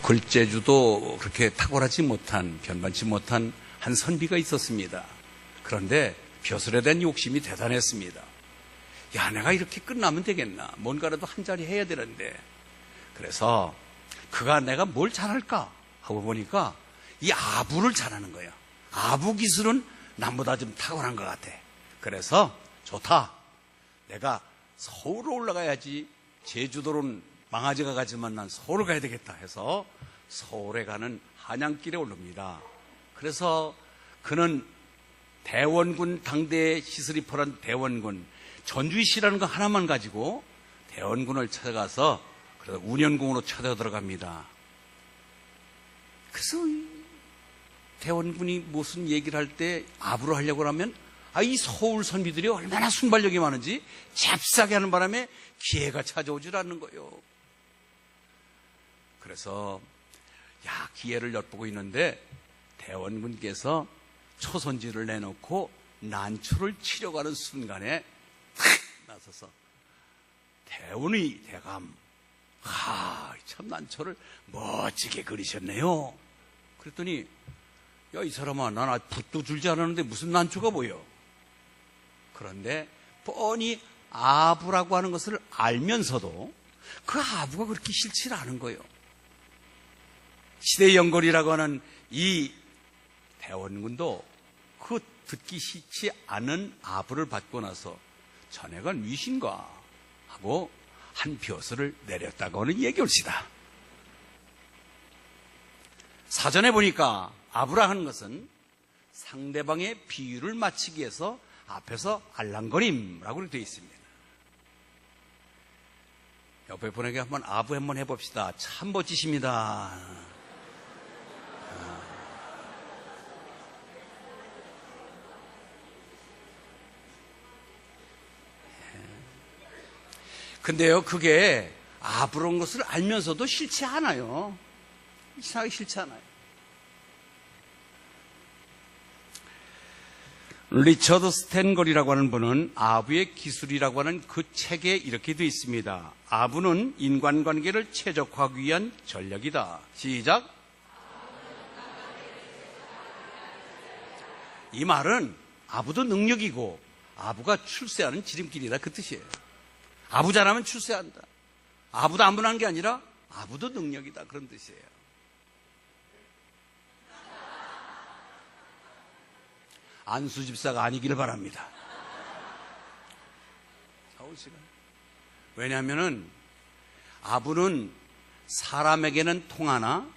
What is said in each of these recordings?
글재주도 그렇게 탁월하지 못한, 변반치 못한 한 선비가 있었습니다. 그런데 벼슬에 대한 욕심이 대단했습니다. 야, 내가 이렇게 끝나면 되겠나? 뭔가라도 한 자리 해야 되는데. 그래서 그가 내가 뭘 잘할까 하고 보니까 이 아부를 잘하는 거예요. 아부 기술은 남보다 좀 탁월한 것 같아. 그래서 좋다. 내가 서울로 올라가야지. 제주도로는 망아지가 가지만 난 서울 가야 되겠다 해서 서울에 가는 한양길에 오릅니다. 그래서 그는 대원군, 당대의 시스리퍼란 대원군, 전주시라는 거 하나만 가지고 대원군을 찾아가서 그래서 운현궁으로 찾아 들어갑니다. 그래서 대원군이 무슨 얘기를 할 때 아부를 하려고 하면 이 서울 선비들이 얼마나 순발력이 많은지 잽싸게 하는 바람에 기회가 찾아오질 않는 거예요. 그래서 기회를 엿보고 있는데 대원군께서 초선지를 내놓고 난초를 치려가는 순간에 탁 나서서 대원의 대감, 참 난초를 멋지게 그리셨네요. 그랬더니 이 사람아, 난 아직 붓도 줄지 않았는데 무슨 난초가 보여? 그런데 뻔히 아부라고 하는 것을 알면서도 그 아부가 그렇게 싫지 않은 거예요. 시대연걸이라고 하는 이 대원군도 그 듣기 싫지 않은 아부를 받고 나서 자네가 누이신가 하고 한 벼슬을 내렸다고 하는 얘기올시다. 사전에 보니까 아부라 하는 것은 상대방의 비유를 맞추기 위해서 앞에서 알랑거림라고 되어 있습니다. 옆에 분에게 한번 아부 한번 해봅시다. 참 멋지십니다. 근데요, 그게 아부런 것을 알면서도 싫지 않아요. 이상하게 싫지 않아요. 리처드 스탠걸이라고 하는 분은 아부의 기술이라고 하는 그 책에 이렇게 되어 있습니다. 아부는 인간관계를 최적화하기 위한 전략이다. 시작. 이 말은 아부도 능력이고 아부가 출세하는 지름길이다, 그 뜻이에요. 아부 잘하면 출세한다. 아부도 안분한 게 아니라 아부도 능력이다, 그런 뜻이에요. 안수 집사가 아니길 바랍니다. 왜냐하면은 아부는 사람에게는 통하나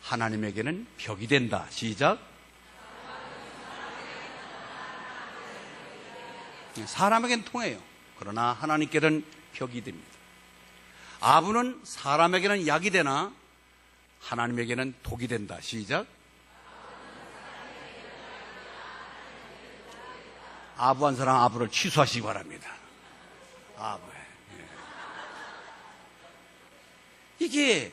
하나님에게는 벽이 된다. 시작. 사람에게는 통해요. 그러나 하나님께는 벽이 됩니다. 아부는 사람에게는 약이 되나 하나님에게는 독이 된다. 시작. 아부한 사람 아부를 취소하시기 바랍니다. 아부에. 이게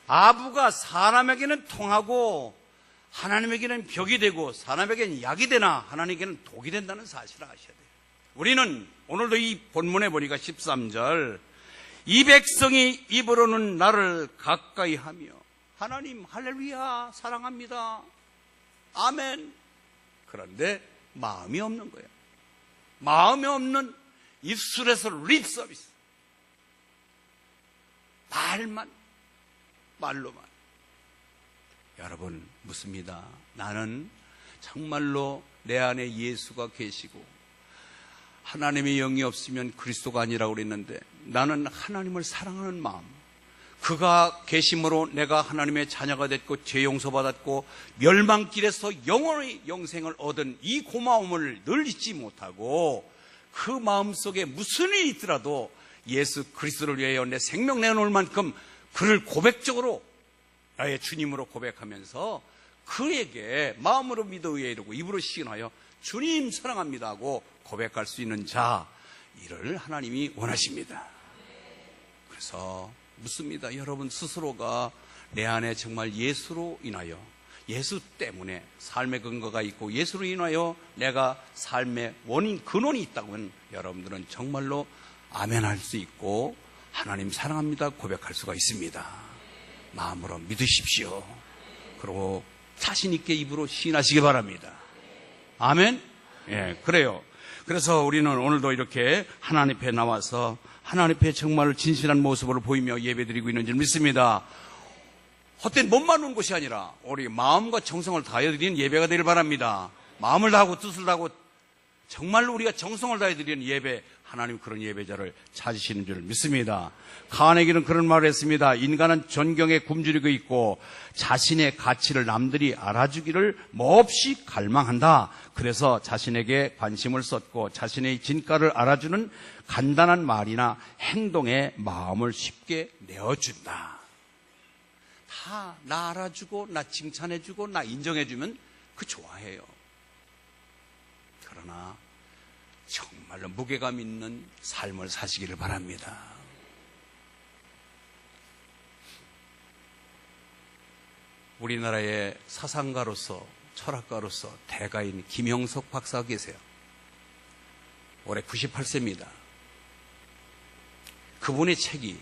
아부가 사람에게는 통하고 하나님에게는 벽이 되고 사람에게는 약이 되나 하나님에게는 독이 된다는 사실을 아셔야 돼요. 우리는 오늘도 이 본문에 보니까 13절 이 백성이 입으로는 나를 가까이 하며 하나님 할렐루야 사랑합니다. 아멘. 그런데 마음이 없는 거예요. 마음이 없는 입술에서 립 서비스. 말로만. 여러분, 묻습니다. 나는 정말로 내 안에 예수가 계시고 하나님의 영이 없으면 그리스도가 아니라고 그랬는데 나는 하나님을 사랑하는 마음, 그가 계심으로 내가 하나님의 자녀가 됐고 죄 용서받았고 멸망길에서 영원히 영생을 얻은 이 고마움을 늘 잊지 못하고 그 마음속에 무슨 일이 있더라도 예수 그리스도를 위하여 내 생명 내놓을 만큼 그를 고백적으로 나의 주님으로 고백하면서 그에게 마음으로 믿어 의에 이르고 입으로 시인하여 주님 사랑합니다 하고 고백할 수 있는 자, 이를 하나님이 원하십니다. 그래서 묻습니다. 여러분 스스로가 내 안에 정말 예수로 인하여, 예수 때문에 삶의 근거가 있고 예수로 인하여 내가 삶의 원인, 근원이 있다면 여러분들은 정말로 아멘할 수 있고 하나님 사랑합니다 고백할 수가 있습니다. 마음으로 믿으십시오. 그리고 자신 있게 입으로 시인하시기 바랍니다. 아멘? 예, 그래요. 그래서 우리는 오늘도 이렇게 하나님 앞에 나와서 하나님 앞에 정말 진실한 모습을 보이며 예배드리고 있는 줄 믿습니다. 헛된 몸만 온 것이 아니라 우리 마음과 정성을 다하여 드리는 예배가 되길 바랍니다. 마음을 다하고 뜻을 다하고 정말로 우리가 정성을 다해 드리는 예배, 하나님 그런 예배자를 찾으시는 줄 믿습니다. 카네기는 그런 말을 했습니다. 인간은 존경에 굶주리고 있고 자신의 가치를 남들이 알아주기를 몹시 갈망한다. 그래서 자신에게 관심을 쏟고 자신의 진가를 알아주는 간단한 말이나 행동에 마음을 쉽게 내어준다. 다 나 알아주고 나 칭찬해주고 나 인정해주면 그 좋아해요. 그러나 정말로 무게감 있는 삶을 사시기를 바랍니다. 우리나라의 사상가로서 철학가로서 대가인 김형석 박사가 계세요. 올해 98세입니다. 그분의 책이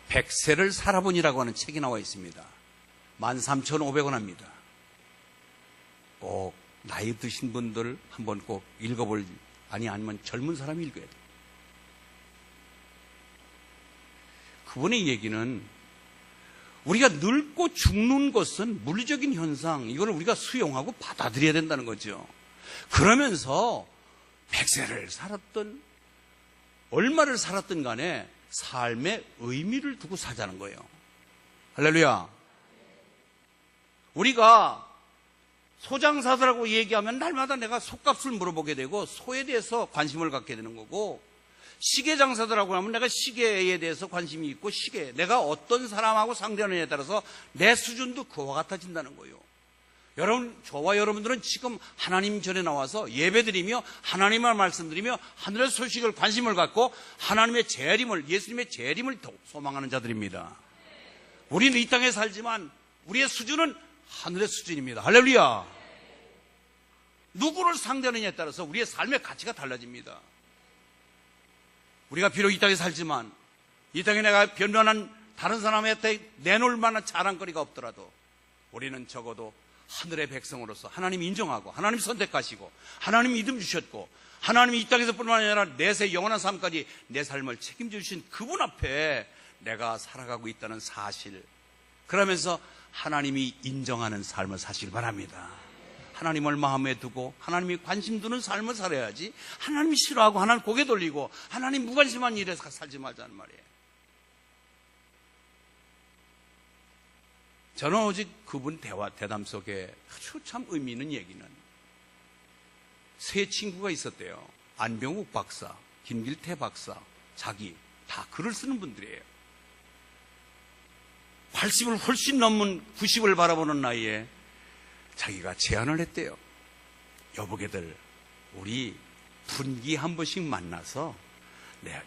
100세를 살아보니라고 하는 책이 나와 있습니다. 13,500원 합니다. 꼭 나이 드신 분들 한번 꼭 읽어볼, 아니면 젊은 사람이 읽어야 돼요. 그분의 얘기는 우리가 늙고 죽는 것은 물리적인 현상, 이걸 우리가 수용하고 받아들여야 된다는 거죠. 그러면서 100세를 살았든 얼마를 살았든 간에 삶에 의미를 두고 살자는 거예요. 할렐루야. 우리가 소장사들하고 얘기하면 날마다 내가 소값을 물어보게 되고 소에 대해서 관심을 갖게 되는 거고, 시계장사들하고 하면 내가 시계에 대해서 관심이 있고 내가 어떤 사람하고 상대하느냐에 따라서 내 수준도 그와 같아진다는 거예요. 여러분, 저와 여러분들은 지금 하나님 전에 나와서 예배드리며 하나님을 말씀드리며 하늘의 소식을 관심을 갖고 하나님의 재림을, 예수님의 재림을 소망하는 자들입니다. 우리는 이 땅에 살지만 우리의 수준은 하늘의 수준입니다. 할렐루야. 누구를 상대하느냐에 따라서 우리의 삶의 가치가 달라집니다. 우리가 비록 이 땅에 살지만 이 땅에 내가 변변한 다른 사람한테 내놓을 만한 자랑거리가 없더라도 우리는 적어도 하늘의 백성으로서 하나님 인정하고 하나님 선택하시고 하나님 믿음 주셨고 하나님이 이 땅에서 뿐만 아니라 내세 영원한 삶까지 내 삶을 책임져 주신 그분 앞에 내가 살아가고 있다는 사실, 그러면서 하나님이 인정하는 삶을 사시길 바랍니다. 하나님을 마음에 두고 하나님이 관심 두는 삶을 살아야지, 하나님이 싫어하고 하나님 고개 돌리고 하나님 무관심한 일에 살지 말자는 말이에요. 저는 오직 그분 대담 속에 아주 참 의미 있는 얘기는, 세 친구가 있었대요. 안병욱 박사, 김길태 박사, 자기 다 글을 쓰는 분들이에요. 80을 훨씬 넘은 90을 바라보는 나이에 자기가 제안을 했대요. 여보게들, 우리 분기 한 번씩 만나서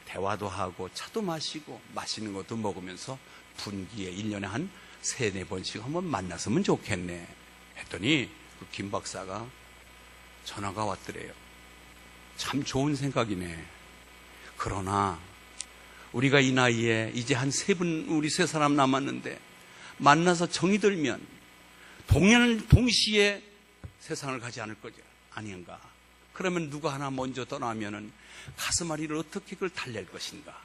대화도 하고 차도 마시고 맛있는 것도 먹으면서 분기에 1년에 한 3-4번씩 한번 만났으면 좋겠네 했더니 그 김 박사가 전화가 왔더래요. 참 좋은 생각이네. 그러나 우리가 이 나이에 이제 한 우리 3사람 남았는데 만나서 정이 들면 동시에 세상을 가지 않을 거죠. 아닌가? 그러면 누가 하나 먼저 떠나면은 가슴앓이를 어떻게 그걸 달랠 것인가?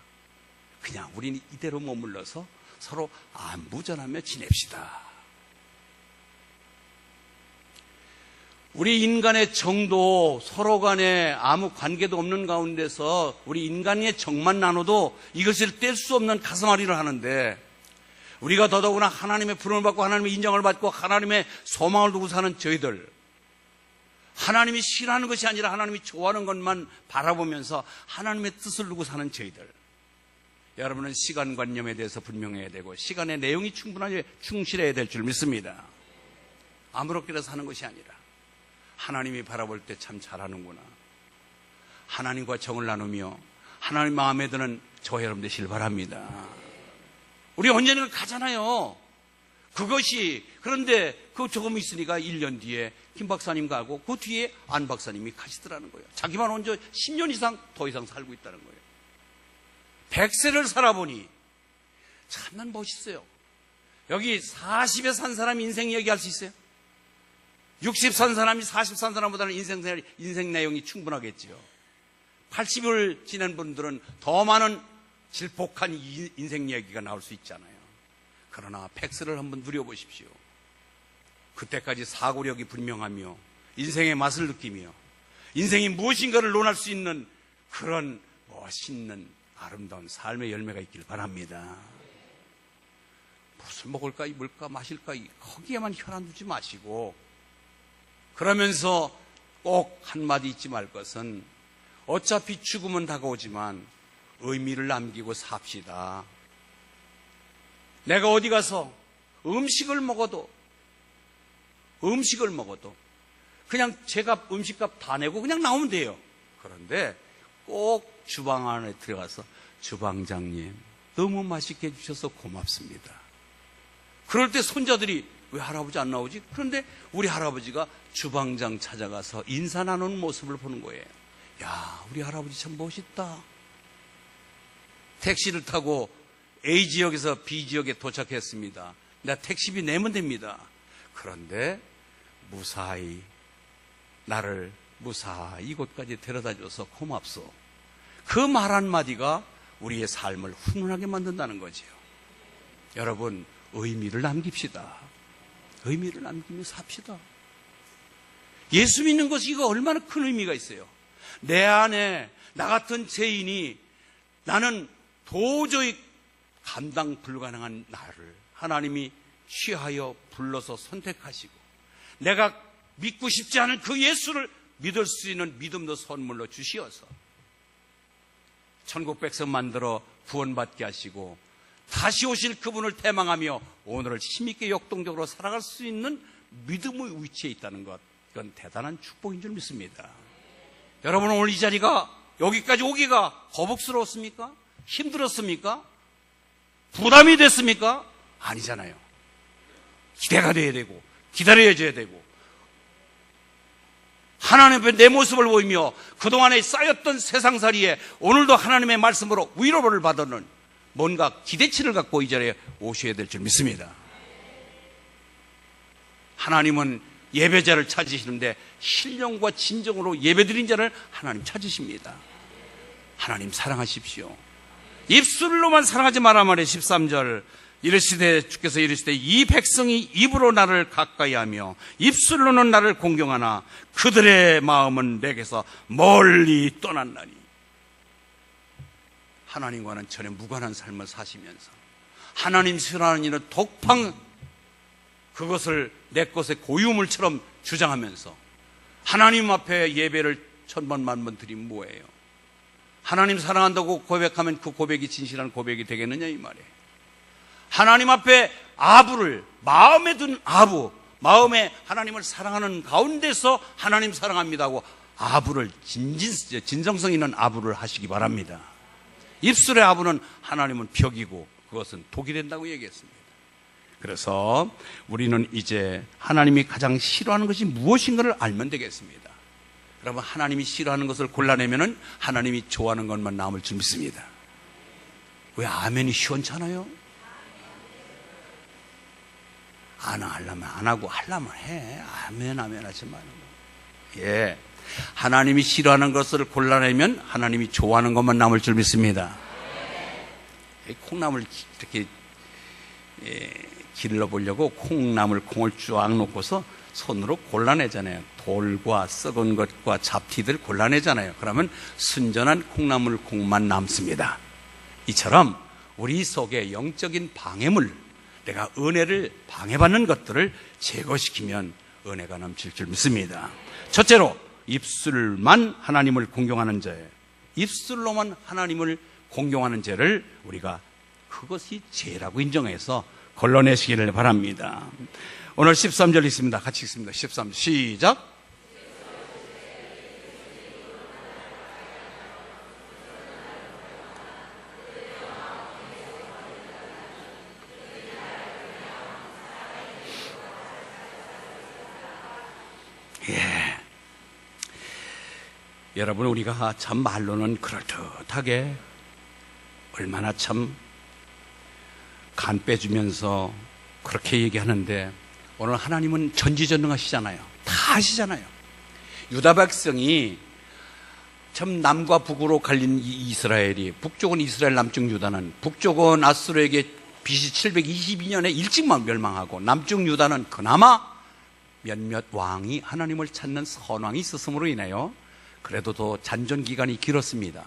그냥 우리는 이대로 머물러서 서로 안부전하며 지냅시다. 우리 인간의 정도, 서로 간에 아무 관계도 없는 가운데서 우리 인간의 정만 나눠도 이것을 뗄 수 없는 가슴앓이를 하는데, 우리가 더더구나 하나님의 부름을 받고 하나님의 인정을 받고 하나님의 소망을 두고 사는 저희들, 하나님이 싫어하는 것이 아니라 하나님이 좋아하는 것만 바라보면서 하나님의 뜻을 두고 사는 저희들, 여러분은 시간관념에 대해서 분명해야 되고 시간의 내용이 충실해야 될 줄 믿습니다. 아무렇게나 사는 것이 아니라 하나님이 바라볼 때 참 잘하는구나, 하나님과 정을 나누며 하나님 마음에 드는 저와 여러분 되시길 바랍니다. 우리 언제나 가잖아요. 그것이, 그런데 그 조금 있으니까 1년 뒤에 김 박사님 가고 그 뒤에 안 박사님이 가시더라는 거예요. 자기만 혼자 10년 이상 더 이상 살고 있다는 거예요. 100세를 살아보니 참난 멋있어요. 여기 40에 산 사람이 인생 얘기할 수 있어요? 60 산 사람이 40 산 사람보다는 인생 내용이 충분하겠지요. 80을 지낸 분들은 더 많은 질폭한 인생 얘기가 나올 수 있잖아요. 그러나 팩스를 한번 누려보십시오. 그때까지 사고력이 분명하며 인생의 맛을 느끼며 인생이 무엇인가를 논할 수 있는 그런 멋있는 아름다운 삶의 열매가 있길 바랍니다. 무엇을 먹을까, 입을까, 마실까 거기에만 혈안 두지 마시고, 그러면서 꼭 한마디 잊지 말 것은 어차피 죽음은 다가오지만 의미를 남기고 삽시다. 내가 어디 가서 음식을 먹어도 그냥 제가 음식값 다 내고 그냥 나오면 돼요. 그런데 꼭 주방 안에 들어가서 주방장님 너무 맛있게 해주셔서 고맙습니다. 그럴 때 손자들이 왜 할아버지 안 나오지? 그런데 우리 할아버지가 주방장 찾아가서 인사 나누는 모습을 보는 거예요. 야, 우리 할아버지 참 멋있다. 택시를 타고 A지역에서 B지역에 도착했습니다. 내가 택시비 내면 됩니다. 그런데 무사히 나를 무사히 이곳까지 데려다줘서 고맙소. 그 말 한마디가 우리의 삶을 훈훈하게 만든다는 거지요. 여러분, 의미를 남깁시다. 의미를 남기며 삽시다. 예수 믿는 것이 이거 얼마나 큰 의미가 있어요. 내 안에 나 같은 죄인이 나는 도저히 감당 불가능한 나를 하나님이 취하여 불러서 선택하시고 내가 믿고 싶지 않은 그 예수를 믿을 수 있는 믿음도 선물로 주시어서 천국 백성 만들어 구원받게 하시고 다시 오실 그분을 대망하며 오늘을 힘있게 역동적으로 살아갈 수 있는 믿음의 위치에 있다는 것, 이건 대단한 축복인 줄 믿습니다. 여러분, 오늘 이 자리가 여기까지 오기가 거북스러웠습니까? 힘들었습니까? 부담이 됐습니까? 아니잖아요. 기대가 돼야 되고 기다려줘야 되고 하나님 앞에 내 모습을 보이며 그동안에 쌓였던 세상살이에 오늘도 하나님의 말씀으로 위로를 받는 뭔가 기대치를 갖고 이 자리에 오셔야 될 줄 믿습니다. 하나님은 예배자를 찾으시는데 신령과 진정으로 예배드린 자를 하나님 찾으십니다. 하나님 사랑하십시오. 입술로만 사랑하지 말아 말해. 13절 이르시되 주께서 이르시되 이 백성이 입으로 나를 가까이하며 입술로는 나를 공경하나 그들의 마음은 내게서 멀리 떠났나니. 하나님과는 전혀 무관한 삶을 사시면서 하나님 싫어하는 일은 독팡 그것을 내 것의 고유물처럼 주장하면서 하나님 앞에 예배를 천번 만번 드리면 뭐예요? 하나님 사랑한다고 고백하면 그 고백이 진실한 고백이 되겠느냐 이 말이에요. 하나님 앞에 아부를 마음에 둔 아부, 마음에 하나님을 사랑하는 가운데서 하나님 사랑합니다 하고 아부를 진정성 있는 아부를 하시기 바랍니다. 입술의 아부는 하나님은 벽이고 그것은 독이 된다고 얘기했습니다. 그래서 우리는 이제 하나님이 가장 싫어하는 것이 무엇인가를 알면 되겠습니다. 여러분, 하나님이 싫어하는 것을 골라내면 하나님이 좋아하는 것만 남을 줄 믿습니다. 왜 아멘이 시원찮아요? 안 하려면 안 하고 하려면 해. 아멘 하지 말고. 예. 하나님이 싫어하는 것을 골라내면 하나님이 좋아하는 것만 남을 줄 믿습니다. 콩나물 이렇게 길러보려고 콩을 쫙 놓고서 손으로 골라내잖아요. 돌과 썩은 것과 잡티들 골라내잖아요. 그러면 순전한 콩나물콩만 남습니다. 이처럼 우리 속에 영적인 방해물, 내가 은혜를 방해받는 것들을 제거시키면 은혜가 넘칠 줄 믿습니다. 첫째로 입술만 하나님을 공경하는 죄, 입술로만 하나님을 공경하는 죄를 우리가 그것이 죄라고 인정해서 걸러내시기를 바랍니다. 오늘 13절 있습니다. 같이 읽습니다. 13절 시작. 예. 여러분, 우리가 참 말로는 그럴듯하게 얼마나 참 간 빼주면서 그렇게 얘기하는데 오늘 하나님은 전지전능하시잖아요. 다 아시잖아요. 유다 백성이 참 남과 북으로 갈린 이스라엘이, 북쪽은 이스라엘, 남쪽 유다는, 북쪽은 아수르에게 BC 722년에 일찍만 멸망하고 남쪽 유다는 그나마 몇몇 왕이 하나님을 찾는 선왕이 있었음으로 인하여 그래도 더 잔존 기간이 길었습니다.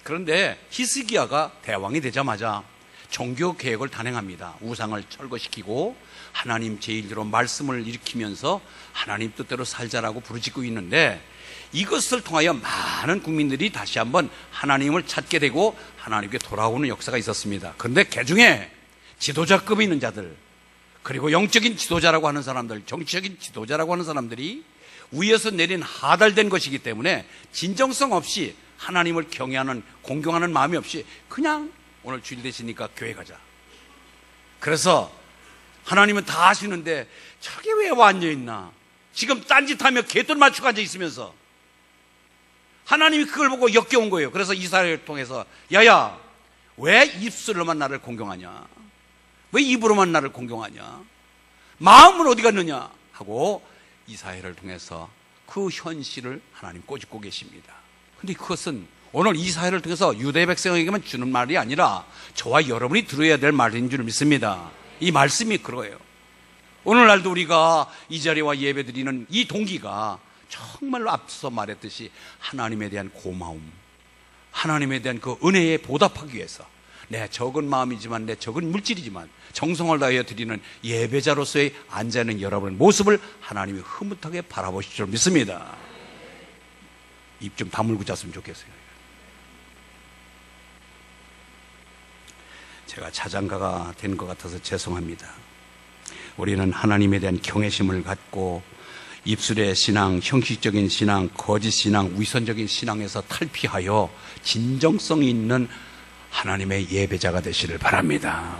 그런데 히스기야가 대왕이 되자마자 종교 개혁을 단행합니다. 우상을 철거시키고 하나님 제1로 말씀을 일으키면서 하나님 뜻대로 살자라고 부르짖고 있는데, 이것을 통하여 많은 국민들이 다시 한번 하나님을 찾게 되고 하나님께 돌아오는 역사가 있었습니다. 그런데 그중에 지도자급이 있는 자들, 그리고 영적인 지도자라고 하는 사람들, 정치적인 지도자라고 하는 사람들이 위에서 내린 하달된 것이기 때문에 진정성 없이 하나님을 경외하는, 공경하는 마음이 없이 그냥 오늘 주일 되시니까 교회 가자. 그래서 하나님은 다 아시는데 저게 왜 앉아있나? 지금 딴짓하며 개돈 맞추고 앉아있으면서 하나님이 그걸 보고 역겨운 거예요. 그래서 이사야를 통해서 야야, 왜 입술로만 나를 공경하냐? 왜 입으로만 나를 공경하냐? 마음은 어디 갔느냐? 하고 이사야를 통해서 그 현실을 하나님 꼬집고 계십니다. 근데 그것은 오늘 이사야를 통해서 유대 백성에게만 주는 말이 아니라 저와 여러분이 들어야 될 말인 줄 믿습니다. 이 말씀이 그거예요. 오늘날도 우리가 이 자리와 예배드리는 이 동기가 정말로 앞서 말했듯이 하나님에 대한 고마움, 하나님에 대한 그 은혜에 보답하기 위해서 내 적은 마음이지만, 내 적은 물질이지만 정성을 다하여 드리는 예배자로서의 앉아있는 여러분의 모습을 하나님이 흐뭇하게 바라보실 줄 믿습니다. 입 좀 다물고 잤으면 좋겠어요. 제가 자장가가 된 것 같아서 죄송합니다. 우리는 하나님에 대한 경외심을 갖고 입술의 신앙, 형식적인 신앙, 거짓 신앙, 위선적인 신앙에서 탈피하여 진정성이 있는 하나님의 예배자가 되시를 바랍니다.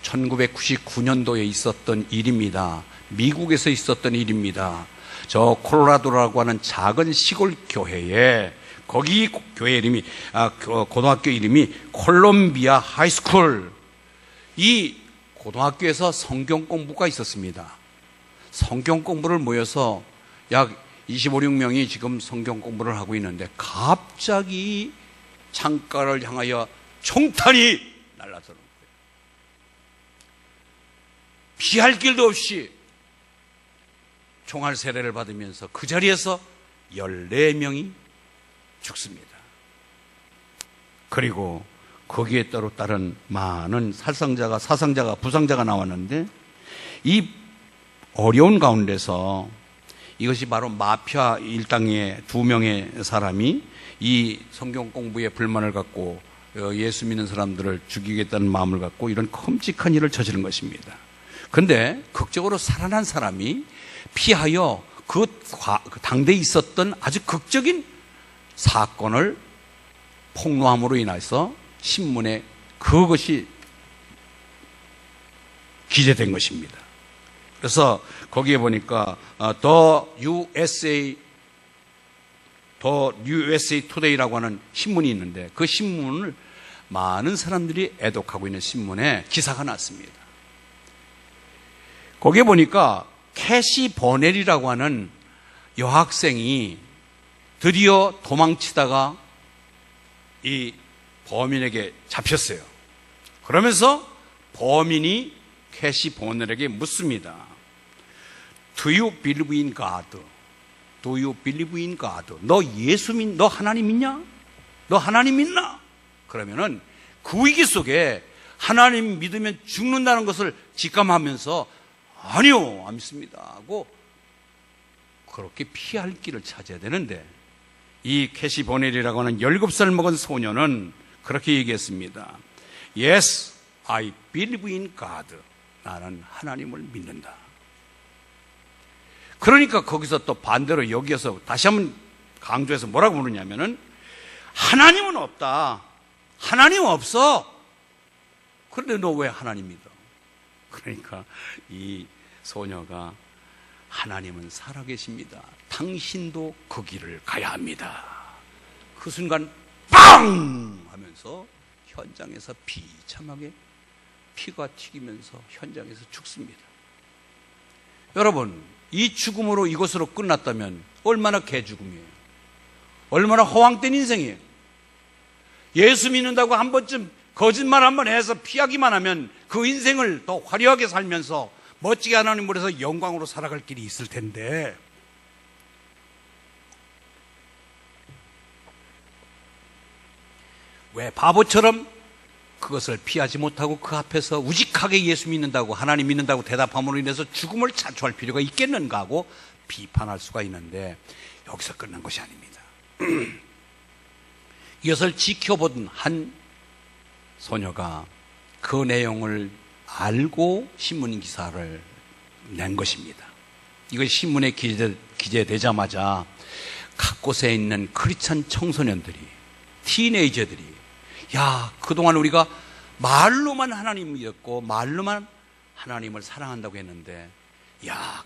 1999년도에 있었던 일입니다. 미국에서 있었던 일입니다. 저 콜로라도라고 하는 작은 시골 교회에, 거기 교회 이름이, 고등학교 이름이 콜롬비아 하이스쿨. 이 고등학교에서 성경 공부가 있었습니다. 성경 공부를 모여서 약 25, 6명이 지금 성경 공부를 하고 있는데 갑자기 창가를 향하여 총탄이 날아서는 거예요. 피할 길도 없이 총알 세례를 받으면서 그 자리에서 14명이 죽습니다. 그리고 거기에 따른 많은 사상자가 부상자가 나왔는데, 이 어려운 가운데서 이것이 바로 마피아 일당의 2명의 사람이 이 성경 공부에 불만을 갖고 예수 믿는 사람들을 죽이겠다는 마음을 갖고 이런 끔찍한 일을 저지른 것입니다. 그런데 극적으로 살아난 사람이 피하여 그 당대에 있었던 아주 극적인 사건을 폭로함으로 인해서 신문에 그것이 기재된 것입니다. 그래서 거기에 보니까 The USA Today라고 하는 신문이 있는데 그 신문을 많은 사람들이 애독하고 있는 신문에 기사가 났습니다. 거기에 보니까 캐시 버넬이라고 하는 여학생이 드디어 도망치다가 이 범인에게 잡혔어요. 그러면서 범인이 캐시 버넬에게 묻습니다. Do you believe in God? Do you believe in God? 너 너 하나님 믿냐? 너 하나님 믿나? 그러면은 그 위기 속에 하나님 믿으면 죽는다는 것을 직감하면서 아니요, 안 믿습니다 하고 그렇게 피할 길을 찾아야 되는데, 이 캐시 버넬이라고 하는 17살 먹은 소녀는 그렇게 얘기했습니다. Yes, I believe in God. 나는 하나님을 믿는다. 그러니까 거기서 또 반대로 여기에서 다시 한번 강조해서 뭐라고 부르냐면은 하나님은 없다. 하나님 없어. 그런데 너 왜 하나님 믿어? 그러니까 이 소녀가 하나님은 살아계십니다. 당신도 그 길을 가야 합니다. 그 순간 빵! 하면서 현장에서 비참하게 피가 튀기면서 현장에서 죽습니다. 여러분, 이 죽음으로 이것으로 끝났다면 얼마나 개죽음이에요. 얼마나 허황된 인생이에요. 예수 믿는다고 한 번쯤 거짓말 한번 해서 피하기만 하면 그 인생을 더 화려하게 살면서 멋지게 하나님 앞에서 영광으로 살아갈 길이 있을 텐데, 왜 바보처럼 그것을 피하지 못하고 그 앞에서 우직하게 예수 믿는다고, 하나님 믿는다고 대답함으로 인해서 죽음을 자초할 필요가 있겠는가 하고 비판할 수가 있는데, 여기서 끝난 것이 아닙니다. 이것을 지켜보던 한 소녀가 그 내용을 알고 신문 기사를 낸 것입니다. 이것이 신문에 기재되자마자 각 곳에 있는 크리스찬 청소년들이, 티네이저들이, 야, 그동안 우리가 말로만 하나님을 믿었고 말로만 하나님을 사랑한다고 했는데, 야,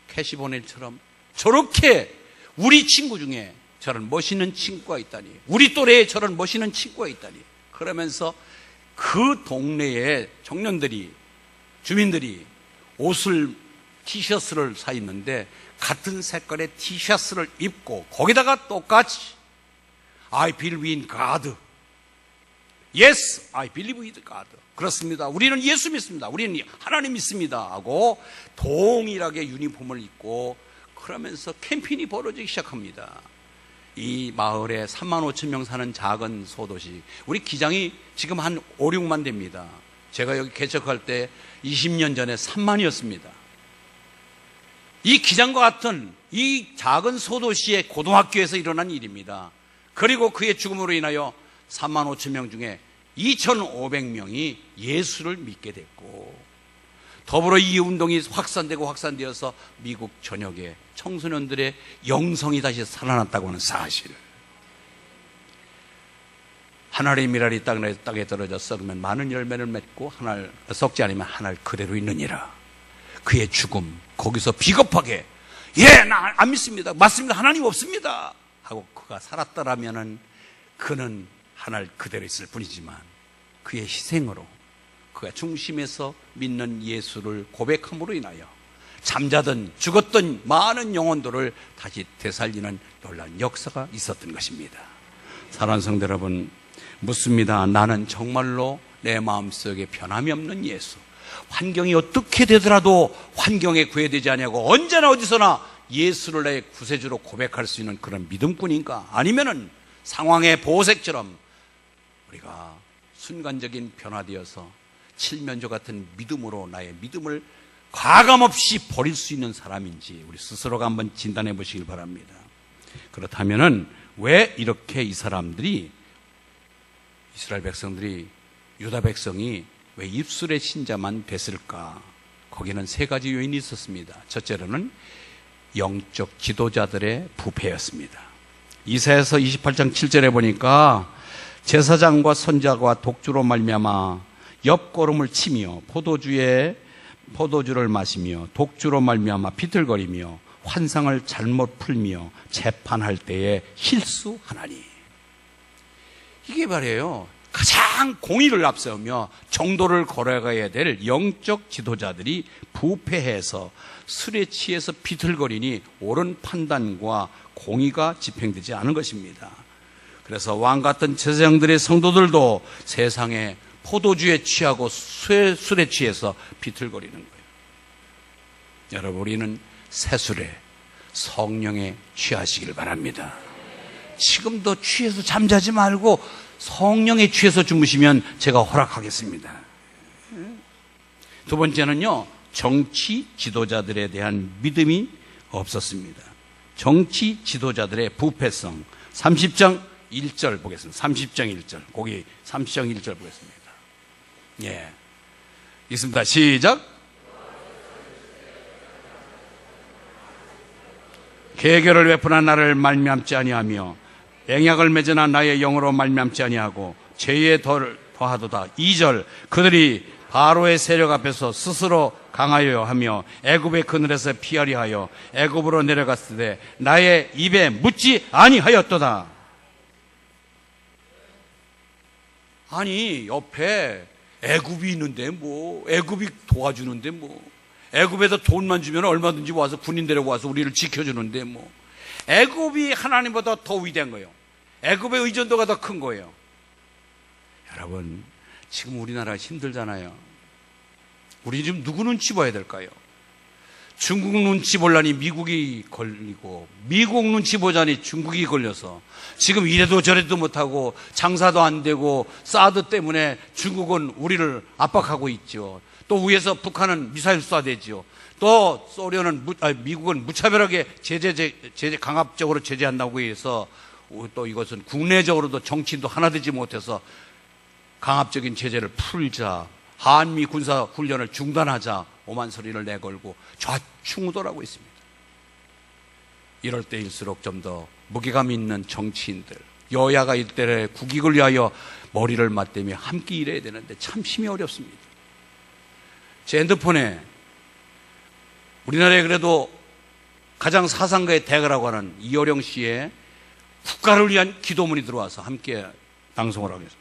캐시보넬처럼 저렇게 우리 친구 중에 저런 멋있는 친구가 있다니, 우리 또래에 저런 멋있는 친구가 있다니, 그러면서 그 동네에 청년들이, 주민들이 옷을, 티셔츠를 사 입는데 같은 색깔의 티셔츠를 입고 거기다가 똑같이 I believe in God, Yes, I believe in God, 그렇습니다, 우리는 예수 믿습니다, 우리는 하나님 믿습니다 하고 동일하게 유니폼을 입고 그러면서 캠페인이 벌어지기 시작합니다. 이 마을에 3만 5천 명 사는 작은 소도시, 우리 기장이 지금 한 5, 6만 됩니다. 제가 여기 개척할 때 20년 전에 3만이었습니다. 이 기장과 같은 이 작은 소도시의 고등학교에서 일어난 일입니다. 그리고 그의 죽음으로 인하여 3만 5천 명 중에 2,500명이 예수를 믿게 됐고, 더불어 이 운동이 확산되어서 미국 전역에 청소년들의 영성이 다시 살아났다고 하는 사실. 하늘의 미랄이 땅에 떨어져 썩으면 많은 열매를 맺고 썩지 않으면 하늘 그대로 있느니라. 그의 죽음, 거기서 비겁하게 나 안 믿습니다, 맞습니다, 하나님 없습니다 하고 그가 살았더라면은 그는 하늘 그대로 있을 뿐이지만, 그의 희생으로, 그가 중심에서 믿는 예수를 고백함으로 인하여 잠자던 죽었던 많은 영혼들을 다시 되살리는 놀라운 역사가 있었던 것입니다. 사랑하는 성도 여러분, 묻습니다. 나는 정말로 내 마음속에 변함이 없는 예수, 환경이 어떻게 되더라도 환경에 구애되지 아니하고 언제나 어디서나 예수를 내 구세주로 고백할 수 있는 그런 믿음꾼인가? 아니면은 상황의 보색처럼 우리가 순간적인 변화되어서 칠면조 같은 믿음으로 나의 믿음을 과감없이 버릴 수 있는 사람인지 우리 스스로가 한번 진단해 보시길 바랍니다. 그렇다면은 왜 이렇게 이 사람들이, 이스라엘 백성들이, 유다 백성이 왜 입술의 신자만 됐을까? 거기는 세 가지 요인이 있었습니다. 첫째로는 영적 지도자들의 부패였습니다. 이사야서 28장 7절에 보니까 제사장과 선자가 독주로 말미암아 옆걸음을 치며 포도주를 마시며 독주로 말미암아 비틀거리며 환상을 잘못 풀며 재판할 때에 실수하나니. 이게 말이에요. 가장 공의를 앞세우며 정도를 걸어가야 될 영적 지도자들이 부패해서 술에 취해서 비틀거리니 옳은 판단과 공의가 집행되지 않은 것입니다. 그래서 왕 같은 제사장들의 성도들도 세상에 포도주에 취하고 술에 취해서 비틀거리는 거예요. 여러분, 우리는 새술에 성령에 취하시길 바랍니다. 지금도 취해서 잠자지 말고 성령에 취해서 주무시면 제가 허락하겠습니다. 두 번째는요, 정치 지도자들에 대한 믿음이 없었습니다. 정치 지도자들의 부패성. 30장 1절 보겠습니다. 30장 1절. 거기 30장 1절 보겠습니다. 예. 있습니다. 시작. 계결을 베푼한 나를 말미암지 아니하며 앵약을 맺어난 나의 영으로 말미암지 아니하고 죄에 더하도다. 2절. 그들이 바로의 세력 앞에서 스스로 강하여 하며 애굽의 그늘에서 피하려 하여 애굽으로 내려갔을 때 나의 입에 묻지 아니하였도다. 아니, 옆에 애굽이 있는데 뭐, 애굽이 도와주는데 뭐, 애굽에다 돈만 주면 얼마든지 와서 군인 데려와서 우리를 지켜주는데 뭐, 애굽이 하나님보다 더 위대한 거예요. 애굽의 의존도가 더 큰 거예요. 여러분, 지금 우리나라 힘들잖아요. 우리 지금 누구 눈치 봐야 될까요? 중국 눈치 보려니 미국이 걸리고, 미국 눈치 보자니 중국이 걸려서 지금 이래도 저래도 못하고 장사도 안 되고 사드 때문에 중국은 우리를 압박하고 있죠. 또 위에서 북한은 미사일 쏴대죠. 또 소련은 미국은 무차별하게 제재 강압적으로 제재한다고 해서 또 이것은 국내적으로도 정치인도 하나 되지 못해서 강압적인 제재를 풀자, 한미 군사 훈련을 중단하자 오만 소리를 내걸고 좌충우돌하고 있습니다. 이럴 때일수록 좀 더 무게감 있는 정치인들, 여야가 이때 국익을 위하여 머리를 맞대며 함께 일해야 되는데 참 힘이 어렵습니다. 제 핸드폰에 우리나라에 그래도 가장 사상가의 대가라고 하는 이어령 씨의 국가를 위한 기도문이 들어와서 함께 낭송을 하겠습니다.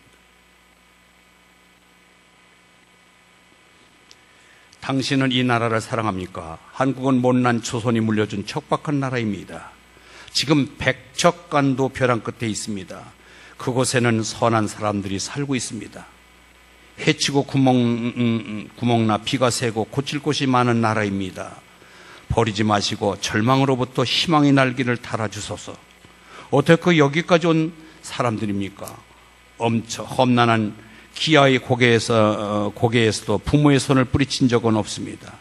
당신은 이 나라를 사랑합니까? 한국은 못난 조선이 물려준 척박한 나라입니다. 지금 백척간도 벼랑 끝에 있습니다. 그곳에는 선한 사람들이 살고 있습니다. 해치고 구멍나 비가 새고 고칠 곳이 많은 나라입니다. 버리지 마시고 절망으로부터 희망의 날개를 달아주소서. 어떻게 여기까지 온 사람들입니까? 엄청 험난한 기아의 고개에서도 부모의 손을 뿌리친 적은 없습니다.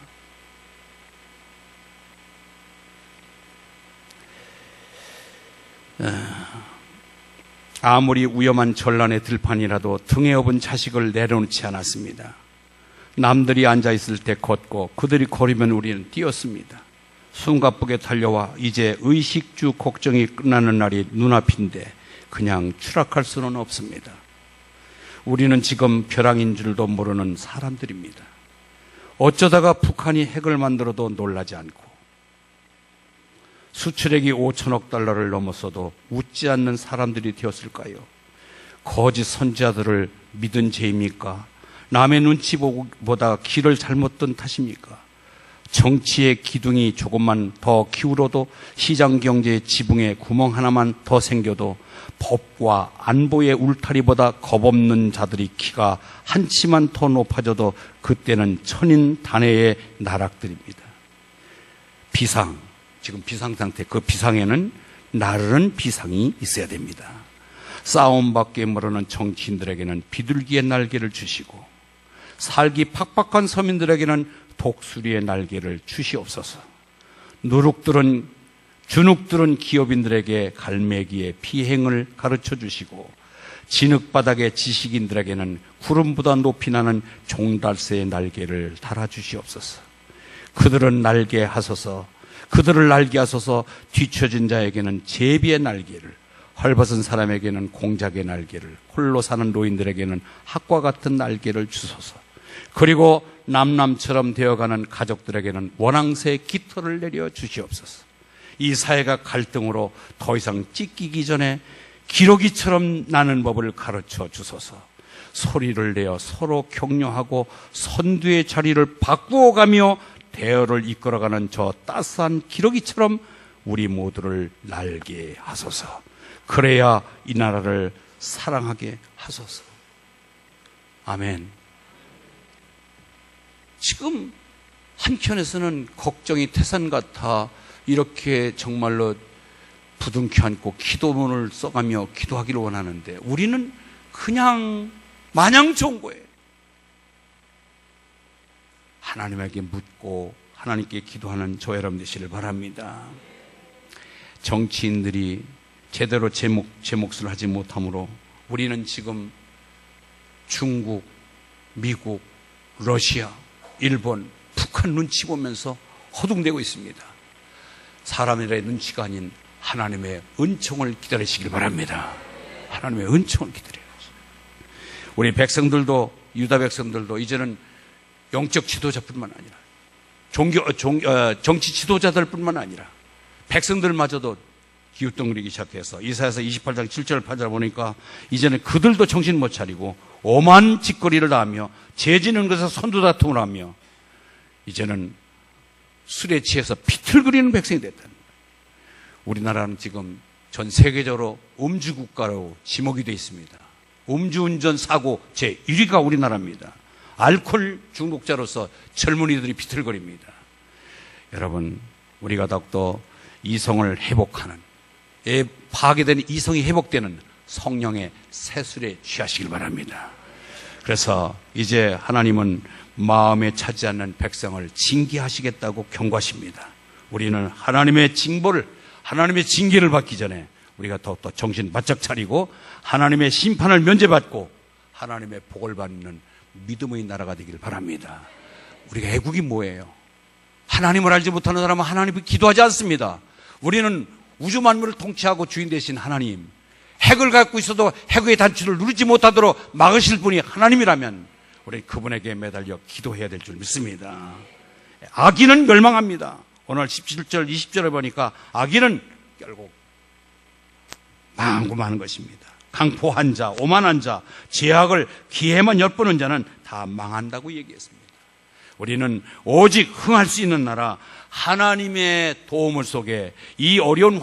아무리 위험한 전란의 들판이라도 등에 업은 자식을 내려놓지 않았습니다. 남들이 앉아있을 때 걷고 그들이 걸으면 우리는 뛰었습니다. 숨가쁘게 달려와 이제 의식주 걱정이 끝나는 날이 눈앞인데 그냥 추락할 수는 없습니다. 우리는 지금 벼랑인 줄도 모르는 사람들입니다. 어쩌다가 북한이 핵을 만들어도 놀라지 않고 수출액이 5천억 달러를 넘었어도 웃지 않는 사람들이 되었을까요? 거짓 선지자들을 믿은 죄입니까? 남의 눈치보다 길을 잘못 든 탓입니까? 정치의 기둥이 조금만 더 기울어도 시장경제의 지붕에 구멍 하나만 더 생겨도 법과 안보의 울타리보다 겁없는 자들이 키가 한치만 더 높아져도 그때는 천인단해의 나락들입니다. 비상, 지금 비상 상태, 그 비상에는 나르는 비상이 있어야 됩니다. 싸움밖에 모르는 정치인들에게는 비둘기의 날개를 주시고 살기 팍팍한 서민들에게는 독수리의 날개를 주시옵소서. 주눅들은 기업인들에게 갈매기의 피행을 가르쳐 주시고 진흙바닥의 지식인들에게는 구름보다 높이 나는 종달새의 날개를 달아주시옵소서. 그들을 날게 하소서. 뒤처진 자에게는 제비의 날개를, 헐벗은 사람에게는 공작의 날개를, 홀로 사는 노인들에게는 학과 같은 날개를 주소서. 그리고 남남처럼 되어가는 가족들에게는 원앙새의 깃털을 내려 주시옵소서. 이 사회가 갈등으로 더 이상 찢기기 전에 기러기처럼 나는 법을 가르쳐 주소서. 소리를 내어 서로 격려하고 선두의 자리를 바꾸어가며 대열을 이끌어가는 저 따스한 기러기처럼 우리 모두를 날게 하소서. 그래야 이 나라를 사랑하게 하소서. 아멘. 지금 한편에서는 걱정이 태산 같아 이렇게 정말로 부둥켜 안고 기도문을 써가며 기도하기를 원하는데 우리는 그냥 마냥 좋은 거예요. 하나님에게 묻고 하나님께 기도하는 저 여러분 되시길 바랍니다. 정치인들이 제대로 제 몫을 하지 못하므로 우리는 지금 중국, 미국, 러시아, 일본, 북한 눈치 보면서 허둥대고 있습니다. 사람들의 눈치가 아닌 하나님의 은총을 기다리시길 바랍니다. 하나님의 은총을 기다려야죠. 우리 백성들도, 유다 백성들도 이제는 영적 지도자뿐만 아니라 정치 지도자들뿐만 아니라 백성들마저도 기웃덩거리기 시작해서 이사야서 28장 7절 8절 보니까 이제는 그들도 정신 못 차리고 오만 짓거리를 다 하며 죄지는 것에 선두다툼을 하며 이제는 술에 취해서 비틀거리는 백성이 됐다. 우리나라는 지금 전 세계적으로 음주국가로 지목이 되어 있습니다. 음주운전 사고 제1위가 우리나라입니다. 알코올 중독자로서 젊은이들이 비틀거립니다. 여러분, 우리가 더욱더 이성을 회복하는, 파괴된 이성이 회복되는 성령의 세술에 취하시길 바랍니다. 그래서 이제 하나님은 마음에 차지 않는 백성을 징계하시겠다고 경고하십니다. 우리는 하나님의 징벌을, 하나님의 징계를 받기 전에 우리가 더욱더 정신 바짝 차리고 하나님의 심판을 면제받고 하나님의 복을 받는 믿음의 나라가 되길 바랍니다. 우리가 애국이 뭐예요? 하나님을 알지 못하는 사람은 하나님을 기도하지 않습니다. 우리는 우주 만물을 통치하고 주인 되신 하나님, 핵을 갖고 있어도 핵의 단추를 누르지 못하도록 막으실 분이 하나님이라면 우리 그분에게 매달려 기도해야 될 줄 믿습니다. 악인은 멸망합니다. 오늘 17절 20절에 보니까 악인은 결국 망하고 마는 것입니다. 강포한 자, 오만한 자, 죄악을 기회만 엿보는 자는 다 망한다고 얘기했습니다. 우리는 오직 흥할 수 있는 나라, 하나님의 도움을 속에 이 어려운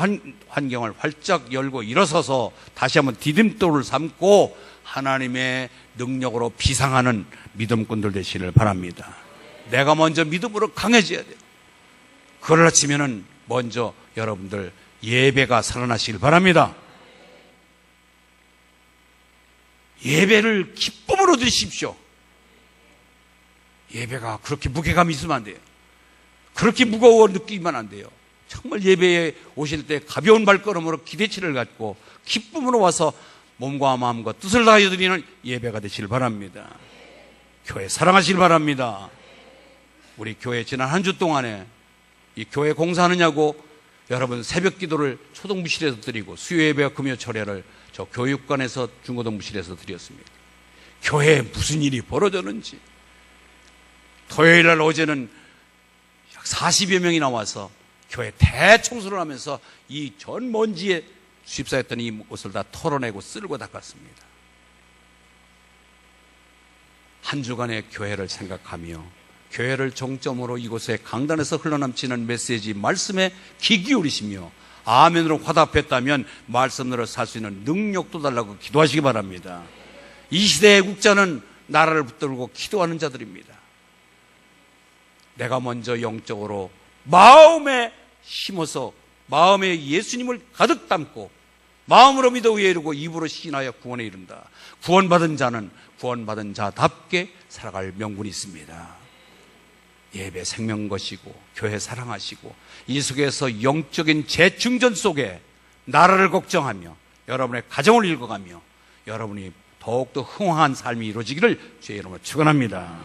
환경을 활짝 열고 일어서서 다시 한번 디딤돌을 삼고 하나님의 능력으로 비상하는 믿음꾼들 되시기를 바랍니다. 내가 먼저 믿음으로 강해져야 돼요. 그러려치면은 먼저 여러분들 예배가 살아나시길 바랍니다. 예배를 기쁨으로 드십시오. 예배가 그렇게 무게감이 있으면 안 돼요. 그렇게 무거워 느끼면 안 돼요. 정말 예배에 오실 때 가벼운 발걸음으로 기대치를 갖고 기쁨으로 와서 몸과 마음과 뜻을 다하여 드리는 예배가 되시길 바랍니다. 교회 사랑하시길 바랍니다. 우리 교회 지난 한 주 동안에 이 교회 공사하느냐고 여러분 새벽 기도를 초등부실에서 드리고 수요 예배와 금요 철야를 저 교육관에서 중고등부실에서 드렸습니다. 교회에 무슨 일이 벌어졌는지. 토요일 날 어제는 약 40여 명이 나와서 교회 대청소를 하면서 이 전 먼지에 휩싸였던 이 옷을 다 털어내고 쓸고 닦았습니다. 한 주간의 교회를 생각하며 교회를 정점으로 이곳에 강단에서 흘러넘치는 메시지 말씀에 귀 기울이시며 아멘으로 화답했다면 말씀으로 살 수 있는 능력도 달라고 기도하시기 바랍니다. 이 시대의 국자는 나라를 붙들고 기도하는 자들입니다. 내가 먼저 영적으로 마음에 심어서 마음에 예수님을 가득 담고 마음으로 믿어 의에 이르고 입으로 시인하여 구원에 이른다. 구원받은 자는 구원받은 자답게 살아갈 명분이 있습니다. 예배 생명 것이고 교회 사랑하시고 이 속에서 영적인 재충전 속에 나라를 걱정하며 여러분의 가정을 읽어가며 여러분이 더욱더 흥황한 삶이 이루어지기를 주의 이름으로 축원합니다.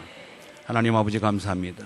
하나님 아버지 감사합니다.